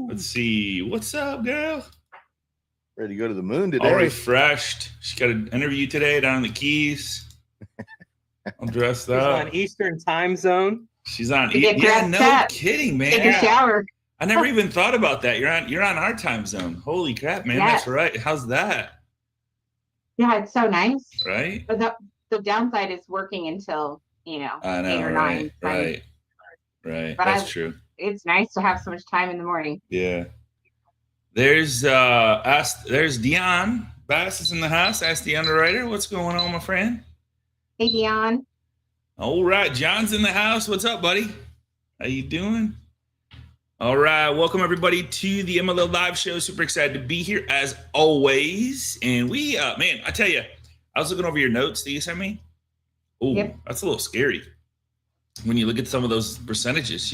Let's see. What's up, girl? Ready to go to the moon today. All refreshed. She got an interview today down in the Keys. I'm dressed up. She's on Eastern time zone. She's on. Yeah, no kidding, man. Take a shower. I never even thought about that. You're on our time zone. Holy crap, man. Yes. That's right. How's that? Yeah, it's so nice. Right? But the downside is working until, I know, 8 or 9. Right. But That's true. It's nice to have so much time in the morning. Yeah. There's Dion Bass is in the house. Ask the underwriter. What's going on, my friend? Hey, Dion. All right. John's in the house. What's up, buddy? How you doing? All right. Welcome, everybody, to the MLO Live Show. Super excited to be here, as always. And we, man, I tell you, I was looking over your notes that you sent me. Oh, yep. That's a little scary when you look at some of those percentages.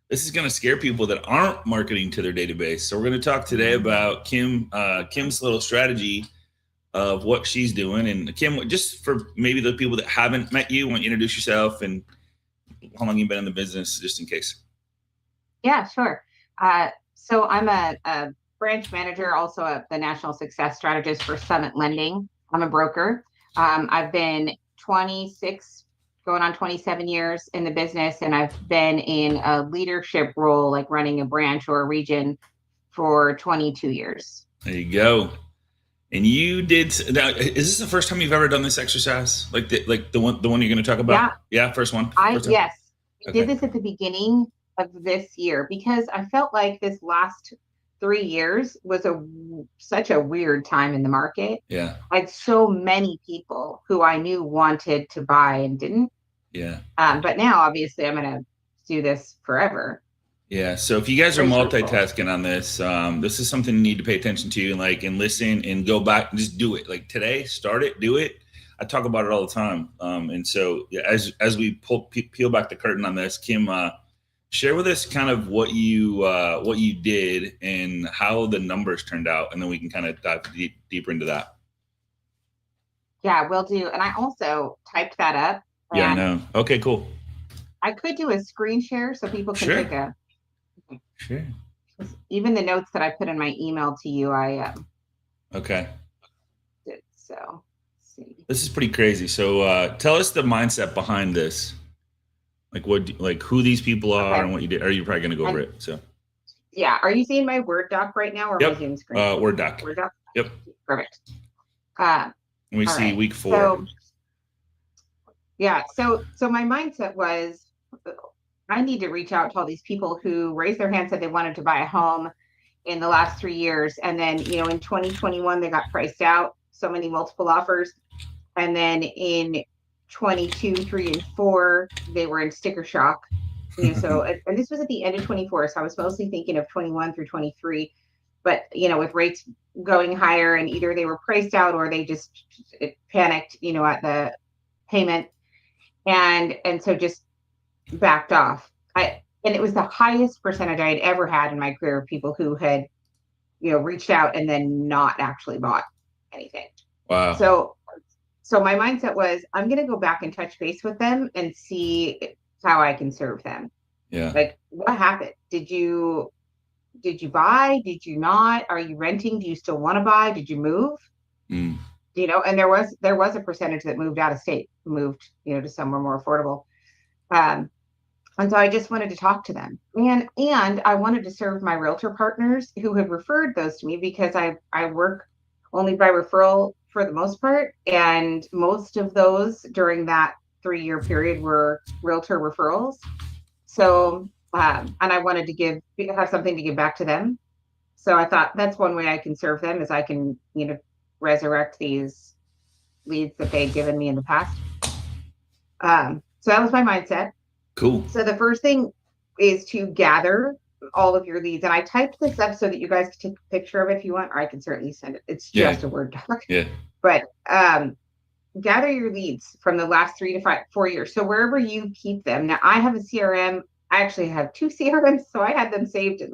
This is going to scare people that aren't marketing to their database. So we're going to talk today about Kym's little strategy of what she's doing. And Kym, just for maybe the people that haven't met you, want you to introduce yourself and how long you've been in the business, just in case. Yeah, sure. So I'm a branch manager, also the national success strategist for Summit Lending. I'm a broker. I've been 26, going on 27 years in the business, and I've been in a leadership role, like running a branch or a region, for 22 years. There you go. And you did. Now, is this the first time you've ever done this exercise? Like the one you're going to talk about? Yeah, first one. Yes, I did this at the beginning of this year because I felt like this last 3 years was such a weird time in the market. Yeah, I had so many people who I knew wanted to buy and didn't. Yeah. But now, obviously, I'm going to do this forever. Yeah. So if you guys are multitasking on this, this is something you need to pay attention to, and listen and go back and just do it. Like today, start it, do it. I talk about it all the time. And so as we peel back the curtain on this, Kym, share with us kind of what you did and how the numbers turned out, and then we can kind of dive deeper into that. Yeah, will do. And I also typed that up. Yeah, I know. Okay, cool. I could do a screen share so people can take a. Sure. Even the notes that I put in my email to you, I okay. did. So let's see. This is pretty crazy. So tell us the mindset behind this. Like who these people are and what you did. Are you probably going to go over it? So. Yeah. Are you seeing my Word doc right now, or yep. my Zoom screen? Word doc. Word doc. Yep. Perfect. We see week 4. So, yeah. So my mindset was, I need to reach out to all these people who raised their hand, said they wanted to buy a home in the last 3 years. And then, in 2021, they got priced out, so many multiple offers. And then in 22, 3, and 4, they were in sticker shock. So, and this was at the end of 24. So I was mostly thinking of 21 through 23. But, with rates going higher, and either they were priced out or they just panicked, at the payment. And so just backed off. And it was the highest percentage I had ever had in my career of people who had, reached out and then not actually bought anything. Wow. So my mindset was, I'm going to go back and touch base with them and see how I can serve them. Yeah. Like, what happened? Did you buy? Did you not? Are you renting? Do you still want to buy? Did you move? Mm. And there was a percentage that moved out of state, moved, to somewhere more affordable. And so I just wanted to talk to them, and I wanted to serve my realtor partners who had referred those to me, because I work only by referral for the most part. And most of those during that 3-year period were realtor referrals. So, and I wanted to have something to give back to them. So I thought that's one way I can serve them, is I can, resurrect these leads that they'd given me in the past. So that was my mindset. Cool. So the first thing is to gather all of your leads. And I typed this up so that you guys can take a picture of it if you want, or I can certainly send it. It's just a Word doc. Yeah. But gather your leads from the last 3 to 4 years. So wherever you keep them. Now, I have a CRM. I actually have 2 CRMs. So I had them saved in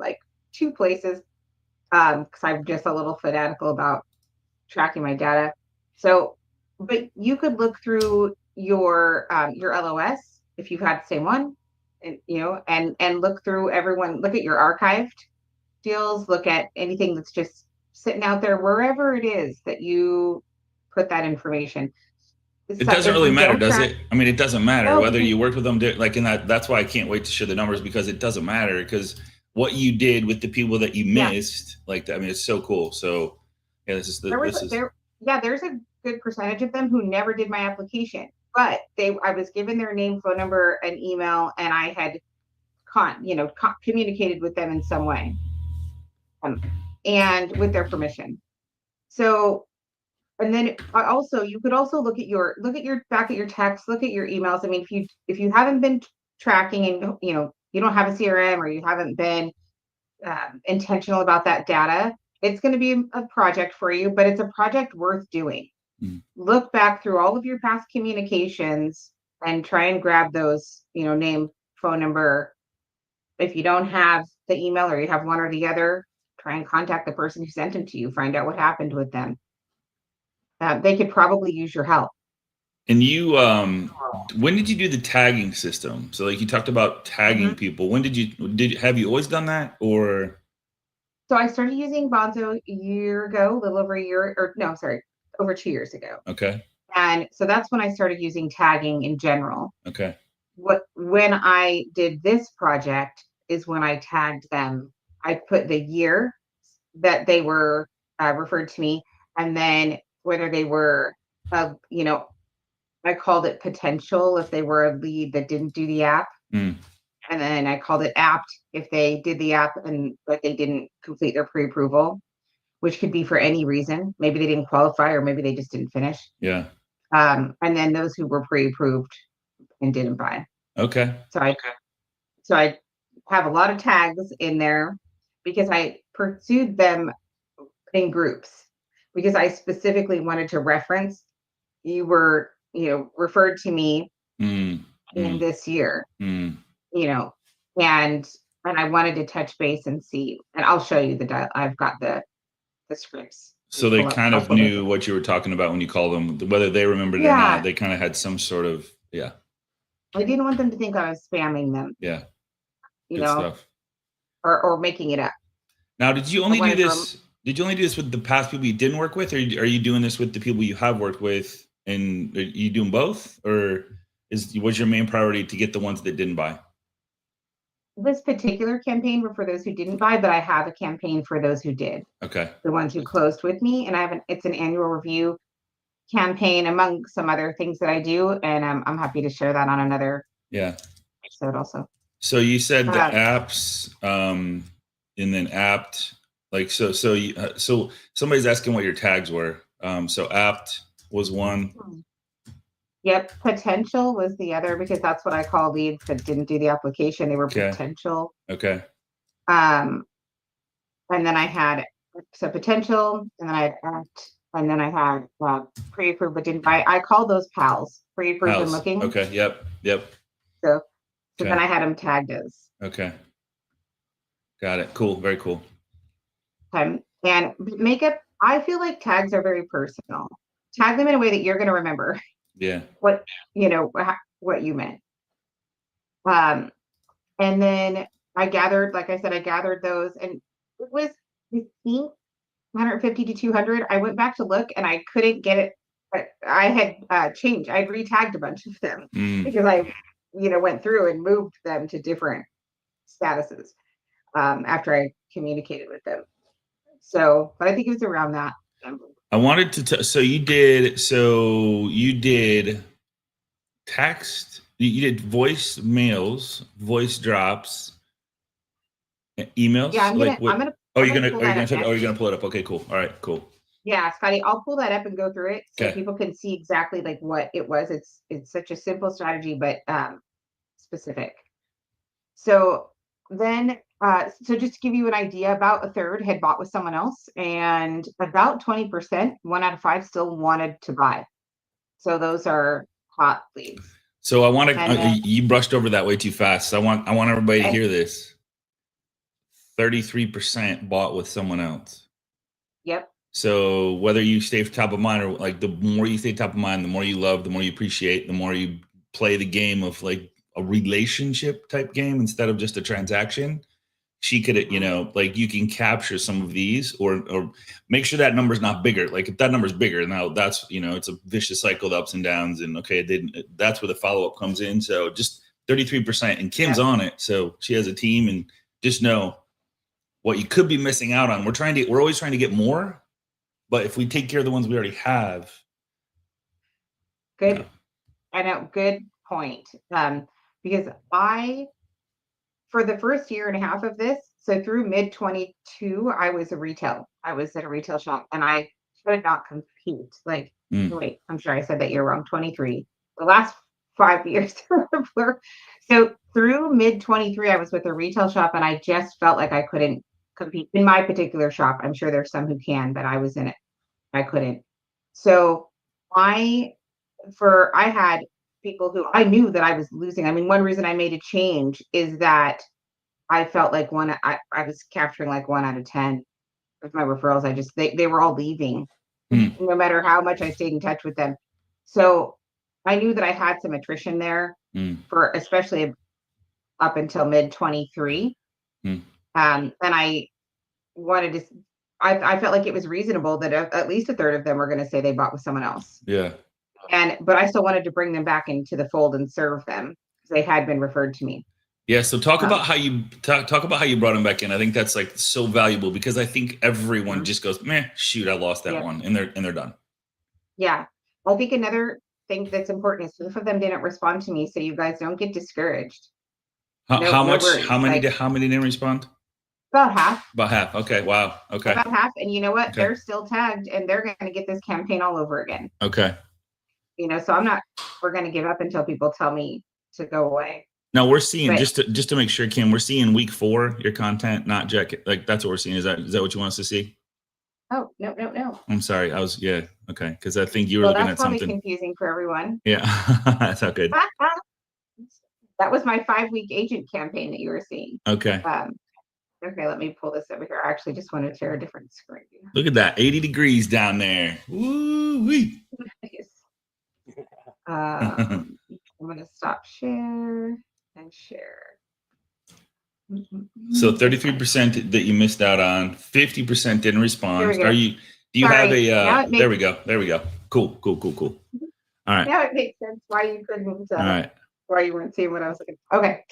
2 places, because I'm just a little fanatical about tracking my data. So, but you could look through your LOS if you've had the same one, and and look through everyone. Look at your archived deals, look at anything that's just sitting out there, wherever it is that you put that information. It doesn't If really you matter, don't does track- it? I mean, it doesn't matter No, whether because you worked with them, like in that. That's why I can't wait to share the numbers, because it doesn't matter, because what you did with the people that you yeah, missed, like, I mean, it's so cool. So yeah, there's a good percentage of them who never did my application, but I was given their name, phone number, and email, and I had communicated with them in some way, and with their permission. So, and then also, you could also look at your back at your texts, look at your emails. I mean, if you haven't been tracking, and you don't have a CRM, or you haven't been intentional about that data, it's going to be a project for you, but it's a project worth doing. Look back through all of your past communications and try and grab those, name, phone number. If you don't have the email, or you have one or the other, try and contact the person who sent them to you, find out what happened with them. They could probably use your help. And you, when did you do the tagging system? So, like, you talked about tagging people. When have you always done that, or? So I started using Bonzo a year ago, a little over a year, or no, sorry, over 2 years ago. Okay. And so that's when I started using tagging in general. Okay. When I did this project is when I tagged them. I put the year that they were referred to me, and then whether they were, I called it potential if they were a lead that didn't do the app. And then I called it apt if they did the app but they didn't complete their pre-approval, which could be for any reason. Maybe they didn't qualify, or maybe they just didn't finish. Yeah. And then those who were pre-approved and didn't buy. Okay. So I have a lot of tags in there because I pursued them in groups, because I specifically wanted to reference, you were, referred to me in this year, and I wanted to touch base and see, and I'll show you I've got the scripts. So they kind of knew what you were talking about when you called them, whether they remembered it or not. They kind of had some sort of, yeah. I didn't want them to think I was spamming them. Yeah. Good stuff. Or making it up. Now, did you only do this? Did you only do this with the past people you didn't work with, or are you doing this with the people you have worked with? And are you doing both, or was your main priority to get the ones that didn't buy? This particular campaign were for those who didn't buy, but I have a campaign for those who did. Okay. The ones who closed with me, and it's an annual review campaign among some other things that I do, and I'm happy to share that on another episode also. So you said the apps, and then apt, like so somebody's asking what your tags were. So apt was one. Yep, potential was the other, because that's what I call leads that didn't do the application. They were potential. Okay. And then I had potential, and then I had apt, and then I had pre-approved but didn't buy. I call those pals, pre-approved and looking. Okay. Yep. So then I had them tagged as. Okay. Got it. Cool. Very cool. And makeup, I feel like tags are very personal. Tag them in a way that you're going to remember. Yeah. What you meant. And then I gathered those, and it was, I think, 150 to 200. I went back to look and I couldn't get it, but I had changed. I'd re-tagged a bunch of them because I, went through and moved them to different statuses after I communicated with them. So, but I think it was around that number. I wanted to, so you did text, you did voice mails, voice drops, emails. Yeah, you're gonna pull it up. Okay, cool. All right, cool. Yeah, Scotty, I'll pull that up and go through it so people can see exactly like what it was. It's such a simple strategy, but specific. So then, so just to give you an idea, about a third had bought with someone else, and about 20%, 1 out of 5, still wanted to buy. So those are hot leads. So I want to, you brushed over that way too fast. I want everybody to hear this. 33% bought with someone else. Yep. So whether you stay top of mind, or like the more you stay top of mind, the more you love, the more you appreciate, the more you play the game of like a relationship type game instead of just a transaction, she could, you know, like you can capture some of these or make sure that number's not bigger. Like if that number's bigger, now that's, you know, it's a vicious cycle of ups and downs. And okay, that's where the follow-up comes in. So just 33%, and Kym's on it. So she has a team, and just know what you could be missing out on. We're always trying to get more, but if we take care of the ones we already have. Good. Yeah. I know. Good point. Because for the first year and a half of this, so through mid 22, I was at a retail shop, and I could not compete. Like, wait, I'm sure I said that year wrong. 23. The last 5 years. So through mid 23, I was with a retail shop, and I just felt like I couldn't compete in my particular shop. I'm sure there's some who can, but I was in it. I couldn't. So I had people who I knew that I was losing. I mean, one reason I made a change is that I felt like I was capturing like 1 out of 10 with my referrals. They were all leaving, no matter how much I stayed in touch with them. So I knew that I had some attrition there for especially up until mid 23. And I wanted to, I felt like it was reasonable that at least a third of them were going to say they bought with someone else. Yeah. But I still wanted to bring them back into the fold and serve them because they had been referred to me. Yeah. So talk about how you talk about how you brought them back in. I think that's like so valuable, because I think everyone just goes, "Meh, shoot, I lost that one," and they're done. Yeah. I think another thing that's important is half of them didn't respond to me, so you guys don't get discouraged. How many didn't respond? About half. About half. Okay. Wow. Okay. About half. And you know what? Okay. They're still tagged, and they're going to get this campaign all over again. Okay. You know, so we're going to give up until people tell me to go away. Now we're seeing, just to make sure, Kym, we're seeing week 4, your content, not Jack. Like that's what we're seeing. Is that what you want us to see? Oh, no. I'm sorry. Okay. Because I think you were looking at something. That's probably confusing for everyone. Yeah. That's not good. That was my 5-week agent campaign that you were seeing. Okay. Okay, let me pull this over here. I actually just want to share a different screen. Look at that. 80 degrees down there. Woo-wee. I'm going to stop share and share. So 33% that you missed out on, 50% didn't respond. Do you Sorry. have a, there we go. Cool. All right. Now it makes sense why you couldn't, all right. why you weren't seeing what I was looking for. Okay.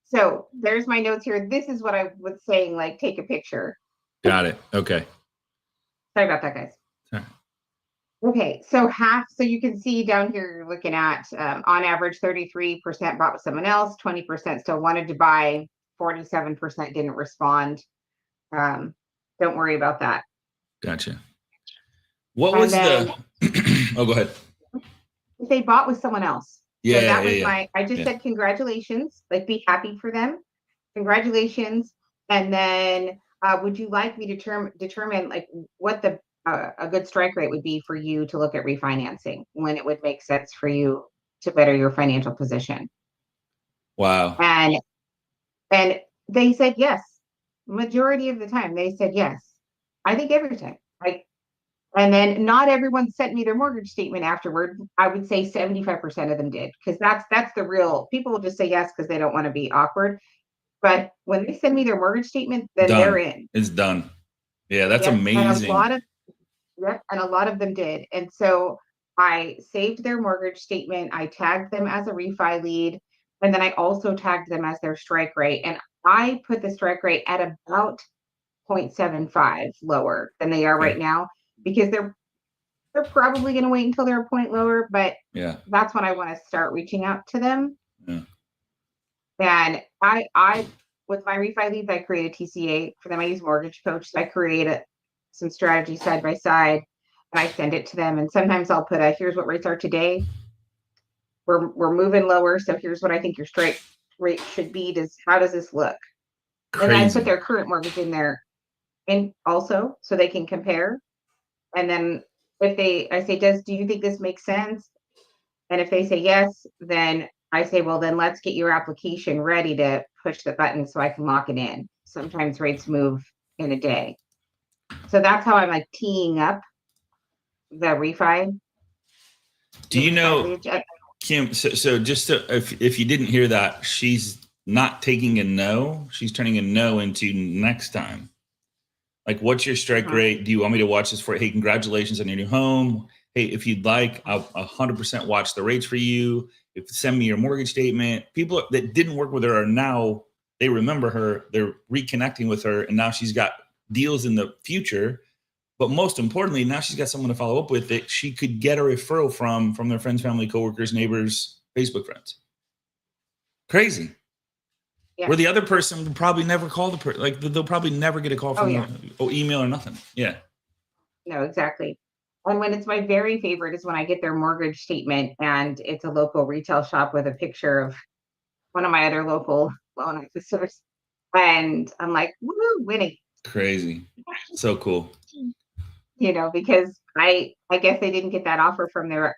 So there's my notes here. This is what I was saying, like take a picture. Got it. Okay. Sorry about that, guys. Sorry. Okay, so you can see down here, you're looking at on average 33% bought with someone else, 20% still wanted to buy, 47% didn't respond. Don't worry about that. Gotcha. What was oh, go ahead. They bought with someone else. Yeah, so that was I just said congratulations, like be happy for them. Congratulations. And then would you like me to determine like what a good strike rate would be for you to look at refinancing, when it would make sense for you to better your financial position? Wow. And they said yes. Majority of the time they said yes. I think every time. And then not everyone sent me their mortgage statement afterward. I would say 75% of them did, because that's the real, people will just say yes because they don't want to be awkward. But when they send me their mortgage statement, then they're in. It's done. Yeah, that's amazing. And a lot of them did. And so I saved their mortgage statement. I tagged them as a refi lead. And then I also tagged them as their strike rate. And I put the strike rate at about 0.75 lower than they are right now, because they're probably going to wait until they're a point lower. But that's when I want to start reaching out to them. Yeah. And I with my refi leads, I create a TCA for them. I use Mortgage Coach. So I create some strategy side by side, and I send it to them. And sometimes I'll put here's what rates are today. We're moving lower, so here's what I think your strike rate should be. How does this look? Crazy. And I put their current mortgage in there, and also so they can compare. And then I say, do you think this makes sense? And if they say yes, then I say, well, then let's get your application ready to push the button so I can lock it in. Sometimes rates move in a day. So that's how I'm like teeing up the refi. Do you know, Kym, so just if you didn't hear that, she's not taking a no. She's turning a no into next time. Like, what's your strike rate? Do you want me to watch this for? Hey, congratulations on your new home. Hey, if you'd like, I'll 100% watch the rates for you. If send me your mortgage statement. People that didn't work with her are now, they remember her. They're reconnecting with her, and now she's got deals in the future. But most importantly, now she's got someone to follow up with that she could get a referral from their friends, family, coworkers, neighbors, Facebook friends. Crazy. Yeah. Where the other person would probably never call the person. Like, they'll probably never get a call from or email or nothing. Yeah. No, exactly. And when it's my very favorite is when I get their mortgage statement and it's a local retail shop with a picture of one of my other local loan officers. And I'm like, woo, winning. Crazy. So cool. You know, because I guess they didn't get that offer from their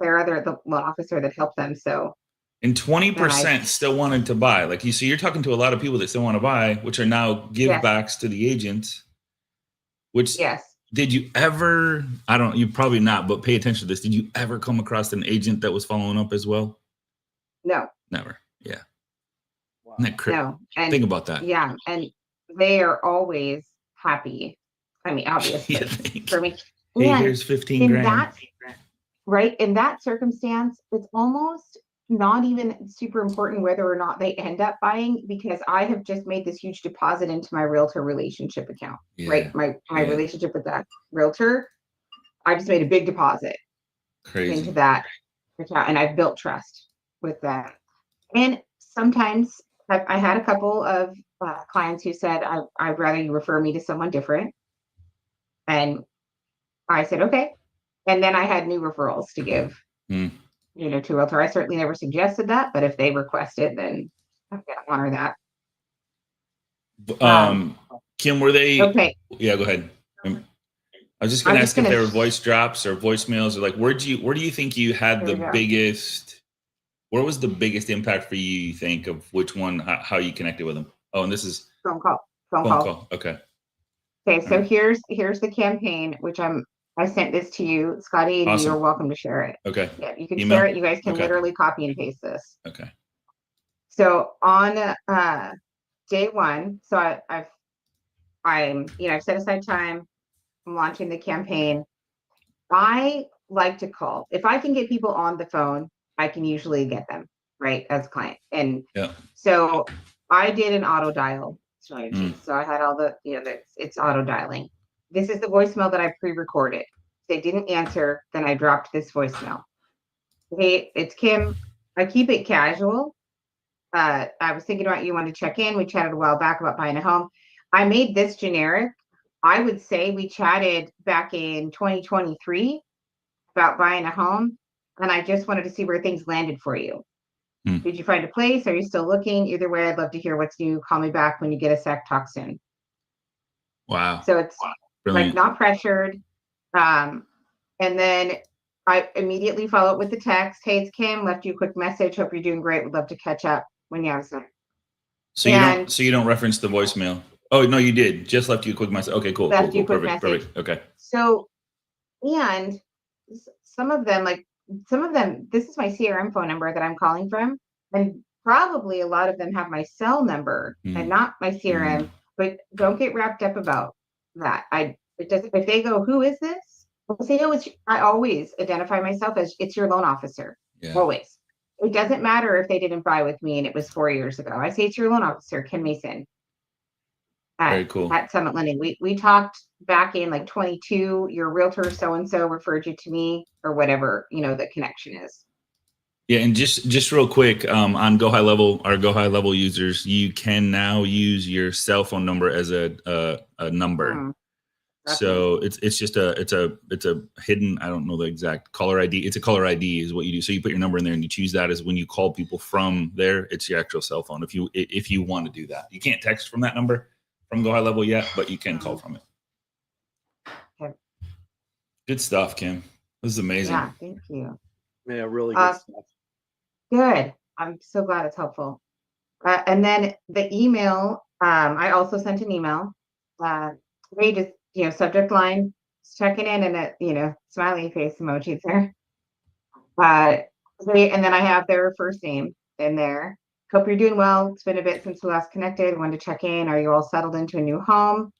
other loan officer that helped them. So, and 20% still wanted to buy. Like, so you're talking to a lot of people that still want to buy, which are now give backs to the agents. Which did you ever? You probably not, but pay attention to this. Did you ever come across an agent that was following up as well? No, never. Yeah. Wow. Isn't that crazy? No, and think about that. Yeah, and they are always happy. I mean, obviously for me. Hey, here's 15 grand. Right. In that circumstance, it's almost not even super important whether or not they end up buying, because I have just made this huge deposit into my realtor relationship account. Right. My relationship with that realtor, I just made a big deposit into that account, and I've built trust with that. And sometimes I had a couple of clients who said, I'd rather you refer me to someone different. And I said, okay. And then I had new referrals to give, to a realtor. I certainly never suggested that, but if they request it, then I'm going to honor that. Kym, were they? Okay. Yeah, go ahead. I was just going to ask if there were voice drops or voicemails, or like, where do you think you had the biggest? Where was the biggest impact for you think, of which one, how you connected with them? Oh, and this is phone call. Okay. Okay. So here's the campaign, which I sent this to you, Scotty, and you're welcome to share it. Okay. Yeah, you can share it. You guys can literally copy and paste this. Okay. So on day one, so I've set aside time. I'm launching the campaign. I like to call. If I can get people on the phone, I can usually get them, right, as a client. And so I did an auto dial strategy. So I had all the, it's auto dialing. This is the voicemail that I pre-recorded. If they didn't answer, then I dropped this voicemail. Hey, it's Kym. I keep it casual. I was thinking about you, wanted to check in. We chatted a while back about buying a home. I made this generic. I would say we chatted back in 2023 about buying a home, and I just wanted to see where things landed for you. Did you find a place? Are you still looking? Either way, I'd love to hear what's new. Call me back when you get a sec. Talk soon. Wow. So it's like not pressured. And then I immediately follow up with the text. Hey, it's Kym. Left you a quick message. Hope you're doing great. Would love to catch up when you have a sec. So you don't reference the voicemail. Oh no, you did. Just left you a quick message. Okay, cool. Perfect. Okay. So, and some of them, this is my CRM phone number that I'm calling from, and probably a lot of them have my cell number and not my CRM. But don't get wrapped up about that. If they go, who is this? I'll say, I always identify myself as it's your loan officer. Yeah. Always. It doesn't matter if they didn't buy with me and it was 4 years ago. I say it's your loan officer, Kym Mason. Very cool. At Summit Lending. We talked back in like 22, your realtor so-and-so referred you to me, or whatever, the connection is. Yeah, and just real quick, on Go High Level, our Go High Level users, you can now use your cell phone number as a number. So it's just a hidden, I don't know the exact caller ID. It's a caller ID is what you do. So you put your number in there and you choose that as when you call people from there, it's your actual cell phone. If you want to do that, you can't text from that number from Go High Level yet, but you can call from it. Okay. Good stuff, Kym. This is amazing. Yeah, thank you. Yeah, really good stuff. Good. I'm so glad it's helpful. And then the email, I also sent an email. They just, subject line, checking in, and a, smiley face emoji there. And then I have their first name in there. Hope you're doing well. It's been a bit since we last connected. Wanted to check in. Are you all settled into a new home?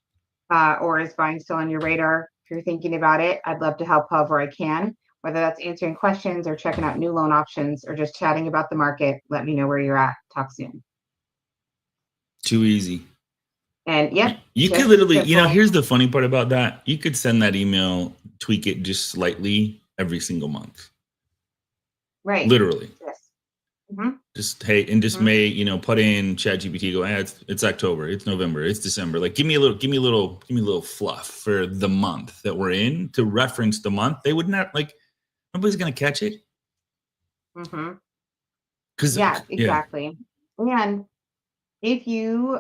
Or is buying still on your radar? If you're thinking about it, I'd love to help however I can, whether that's answering questions or checking out new loan options or just chatting about the market. Let me know where you're at. Talk soon. Too easy. And yep. You could literally, here's the funny part about that. You could send that email, tweak it just slightly every single month. Right. Literally. Yes. Mm-hmm. Just, hey, and just put in ChatGPT, go, it's October, it's November, it's December. Like, give me a little fluff for the month that we're in to reference the month. They would not, like, nobody's going to catch it. Mm-hmm. Yeah, exactly. Yeah. And if you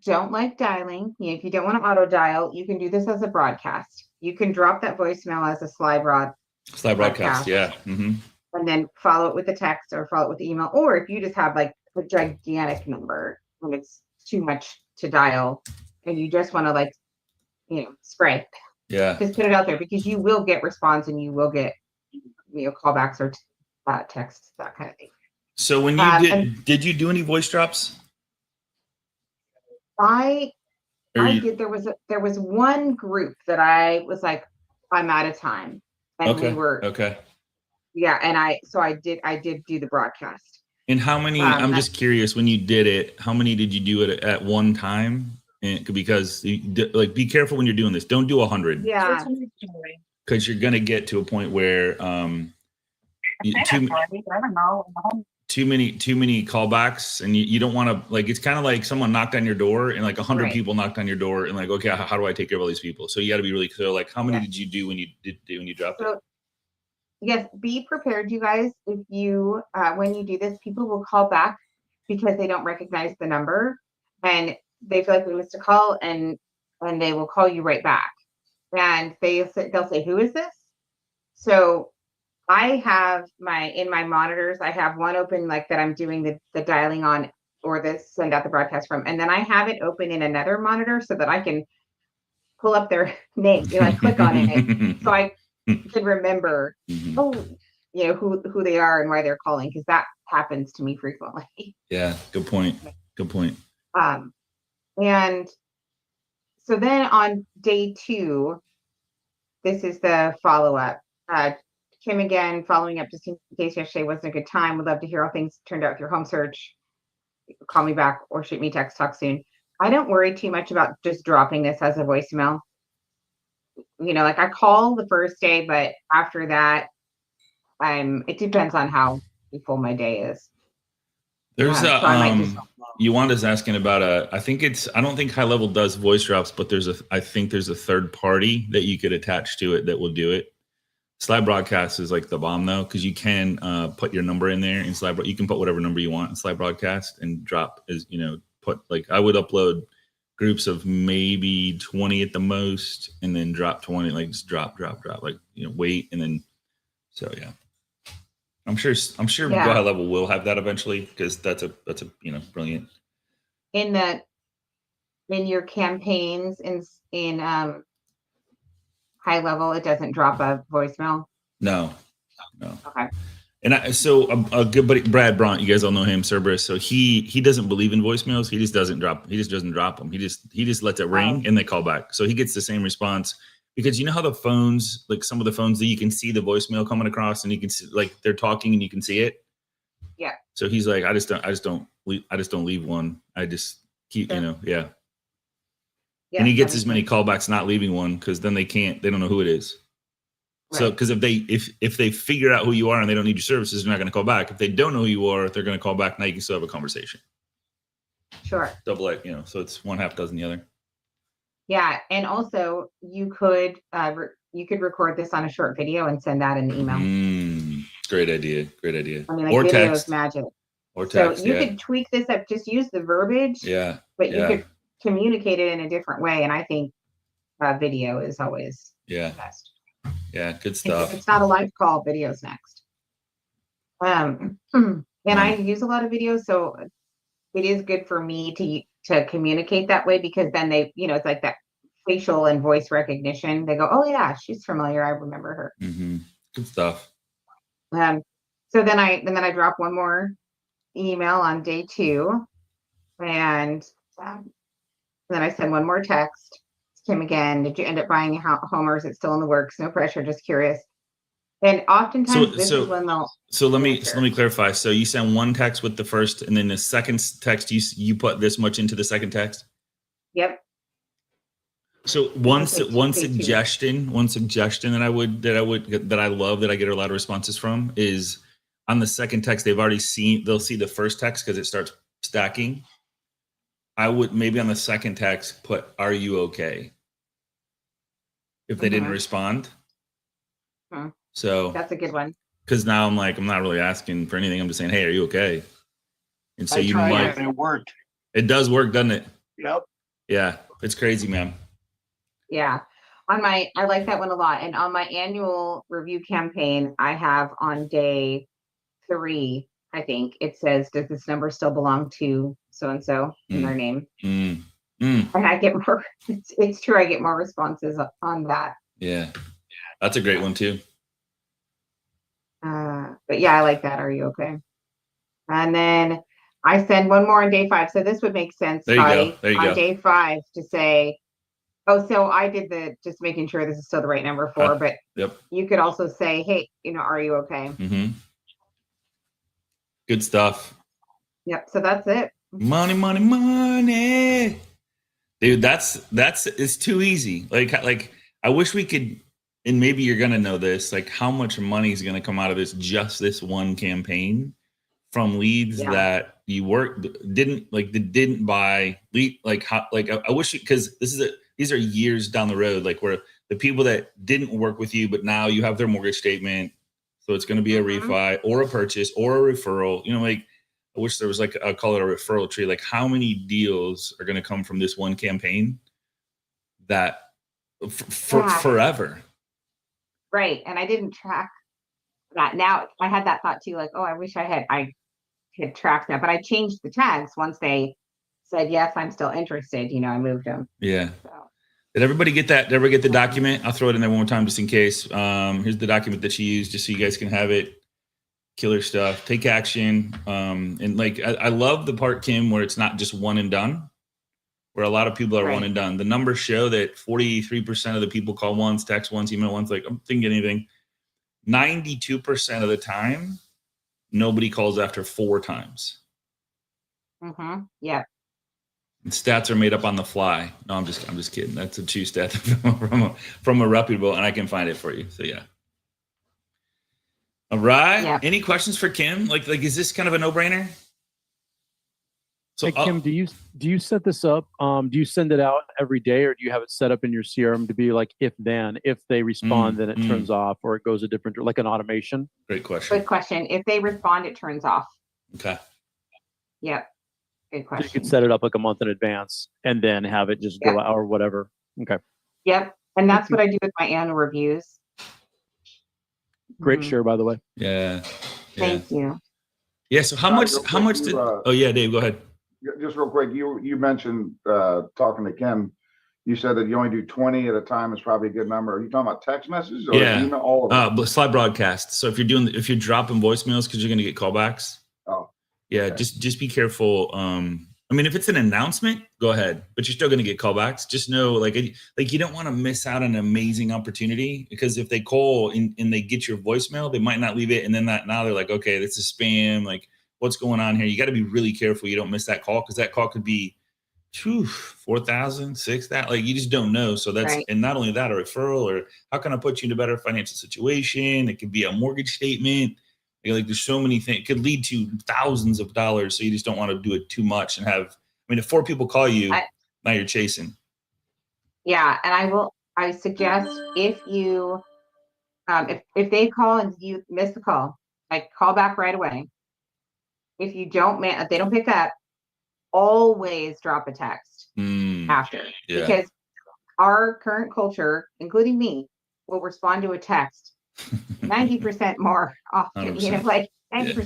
don't like dialing, if you don't want to auto dial, you can do this as a broadcast. You can drop that voicemail as a slide broadcast. Yeah. Mm-hmm. And then follow it with the text or follow it with the email. Or if you just have like a gigantic number and it's too much to dial and you just want to spray. Yeah. Just put it out there because you will get response and you will get, callbacks or texts, that kind of thing. So when you did you do any voice drops? I did. There was one group that I was like, I'm out of time. And we were okay. Yeah, and I did do the broadcast. And how many? I'm just curious. When you did it, how many did you do it at one time? And because be careful when you're doing this. Don't do 100. Yeah, because you're gonna get to a point where too many callbacks, and you don't want to, like, it's kind of like someone knocked on your door and like 100 people knocked on your door and like, okay, how do I take care of all these people? So you got to be really clear. Like, how many did you do when you dropped it? Yes, be prepared, you guys. If you, when you do this, people will call back because they don't recognize the number and they feel like we missed a call, and they will call you right back. And they'll say, who is this? So I have in my monitors, I have one open like that I'm doing the dialing on or send out the broadcast from. And then I have it open in another monitor so that I can pull up their name, click on it. So I can remember, who they are and why they're calling, because that happens to me frequently. Yeah, good point. And so then on day 2, this is the follow-up. Kym, again, following up just in case yesterday wasn't a good time. Would love to hear how things turned out with your home search. Call me back or shoot me a text. Talk soon. I don't worry too much about just dropping this as a voicemail. I call the first day, but after that, it depends on how full my day is. There's Yuanda's asking about I don't think High Level does voice drops, but I think there's a third party that you could attach to it that will do it. Slide Broadcast is like the bomb though, because you can put your number in there in Slide. You can put whatever number you want in Slide Broadcast and drop put, like, I would upload groups of maybe 20 at the most, and then drop 20, like just drop, like, wait, and then, so yeah. I'm sure Go High Level will have that eventually, because that's a brilliant. In your campaigns in High Level, it doesn't drop a voicemail. No. Okay. And a good buddy, Brad Bront, you guys all know him, Cerberus. So he doesn't believe in voicemails. He just doesn't drop them. He just lets it ring and they call back. So he gets the same response, because you know how the phones, like some of the phones, that you can see the voicemail coming across and you can see, like, they're talking and you can see it. Yeah. So he's like, I just don't leave one. I just keep, yeah. Yeah. And he gets as many callbacks not leaving one, because then they don't know who it is. Right. So, because if they figure out who you are and they don't need your services, they're not going to call back. If they don't know who you are, they're going to call back. Now you can still have a conversation. Sure. Double it, so it's one half dozen the other. Yeah, and also you could record this on a short video and send that in the email. Great idea. I mean, or video text. Is magic. Or text. So you could tweak this up. Just use the verbiage. Yeah. But you could communicate it in a different way, and I think video is always the best. Yeah, good stuff. It's not a live call. Video's next. And I use a lot of videos, so it is good for me to communicate that way, because then they, it's like that facial and voice recognition. They go, oh yeah, she's familiar. I remember her. Good stuff. So then I drop one more email on day 2, and then I send one more text. It's Kym again. Did you end up buying a home, or is it still in the works? No pressure, just curious. And oftentimes this is when they'll. So let me clarify. So you send one text with the first, and then the second text you put this much into the second text. Yep. So one suggestion that I love that I get a lot of responses from is on the second text they'll see the first text because it starts stacking. I would maybe on the second text put "Are you okay?" if they didn't respond. So that's a good one. Because now I'm not really asking for anything. I'm just saying, "Hey, are you okay?" And so you might. It worked. It does work, doesn't it? Yep. Yeah, it's crazy, man. Yeah. I like that one a lot. And on my annual review campaign, I have on day 3, I think it says, "Does this number still belong to so-and-so in their name?" And I get more, it's true. I get more responses on that. Yeah. That's a great one too. But yeah, I like that. "Are you okay?" And then I send one more on day 5. So this would make sense. There you go. On day 5 to say, oh, so I did just making sure this is still the right number for, but you could also say, "Hey, are you okay?" Good stuff. Yep. So that's it. Money, money, money. Dude, it's too easy. Like I wish we could, and maybe you're going to know this, like how much money is going to come out of this one campaign from leads that you didn't buy lead. I wish, because these are years down the road, like where the people that didn't work with you, but now you have their mortgage statement. So it's going to be a refi or a purchase or a referral. I wish there was I call it a referral tree. Like how many deals are going to come from this one campaign that forever. Right. And I didn't track that. Now I had that thought too, like, oh, I wish I had tracked that, but I changed the tags once they said, yes, I'm still interested. I moved them. Yeah. So. Did everybody get that? Did everybody get the document? I'll throw it in there one more time just in case. Here's the document that she used just so you guys can have it. Killer stuff. Take action. And I love the part, Kym, where it's not just one and done, where a lot of people are one and done. The numbers show that 43% of the people call once, text once, email once, I'm thinking anything. 92% of the time, nobody calls after 4 times. Yeah. And stats are made up on the fly. No, I'm just kidding. That's a true stat from a reputable, and I can find it for you. So yeah. All right. Yeah. Any questions for Kym? Like is this kind of a no-brainer? So, hey, Kym, do you set this up? Do you send it out every day, or do you have it set up in your CRM to be like if they respond, then it turns off, or it goes a different, like an automation? Great question. Good question. If they respond, it turns off. Okay. Yep. Good question. So you could set it up like a month in advance and then have it just go out or whatever. Okay. Yep. And that's what I do with my annual reviews. Great share, by the way. Yeah. Thank you. Yeah. So how much did? Oh yeah, Dave, go ahead. Just real quick, you mentioned talking to Kym. You said that you only do 20 at a time is probably a good number. Are you talking about text messages or email? All of them? Slide broadcast. So if you're dropping voicemails because you're going to get callbacks. Oh. Yeah. Okay. Just be careful. If it's an announcement, go ahead, but you're still going to get callbacks. Just know, you don't want to miss out on an amazing opportunity, because if they call and they get your voicemail, they might not leave it, and then now they're like, okay, this is spam. Like, what's going on here? You got to be really careful you don't miss that call, because that call could be 4,000, 6,000. Like, you just don't know. So that's and not only that, a referral, or how can I put you in a better financial situation? It could be a mortgage statement. Like there's so many things. It could lead to thousands of dollars. So you just don't want to do it too much and have. If 4 people call you, now you're chasing. Yeah, and I suggest if you, if they call and you miss the call, call back right away. If you don't, if they don't pick up, always drop a text after, because our current culture, including me, will respond to a text 90% more often, 90%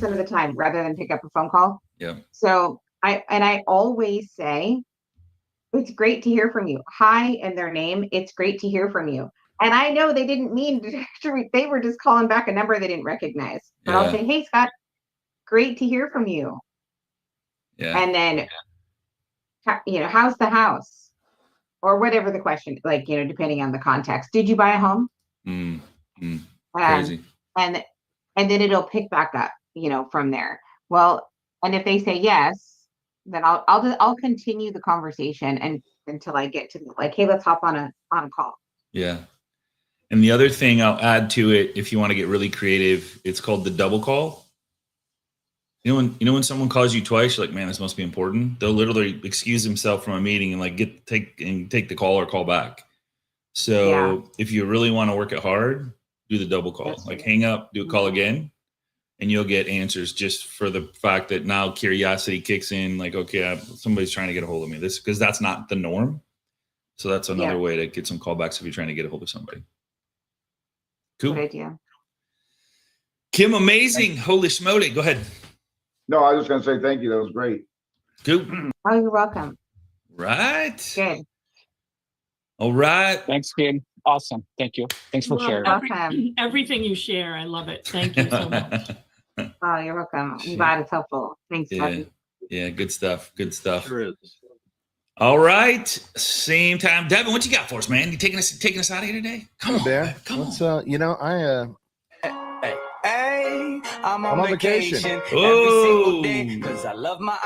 of the time, rather than pick up a phone call. Yeah. So I always say, it's great to hear from you. Hi, and their name. It's great to hear from you. And I know they didn't mean to, they were just calling back a number they didn't recognize. But I'll say, hey, Scott, great to hear from you. Yeah. And then, how's the house? Or whatever the question, depending on the context. Did you buy a home? Crazy. And then it'll pick back up, from there. Well, and if they say yes, then I'll continue the conversation until I get to hey, let's hop on a call. Yeah. And the other thing I'll add to it, if you want to get really creative, it's called the double call. When someone calls you twice, you're like, man, this must be important. They'll literally excuse themselves from a meeting and take the call or call back. So if you really want to work it hard, do the double call. Hang up, do a call again, and you'll get answers just for the fact that now curiosity kicks in. Okay, somebody's trying to get a hold of me. Because that's not the norm. So that's another way to get some callbacks if you're trying to get a hold of somebody. Cool. Good idea. Kym, amazing. Holy schmoly. Go ahead. No, I was just going to say thank you. That was great. Cool. Oh, you're welcome. Right. Good. All right. Thanks, Kym. Awesome. Thank you. Thanks for sharing. Everything you share. I love it. Thank you so much. Oh, you're welcome. I'm glad it's helpful. Thanks, buddy. Yeah, good stuff. Good stuff. Sure is. All right. Same time. Devin, what you got for us, man? You taking us out of here today? Come on, Bear. man. Come What's on. I'm on vacation. Oh. Every single day, 'cause I love my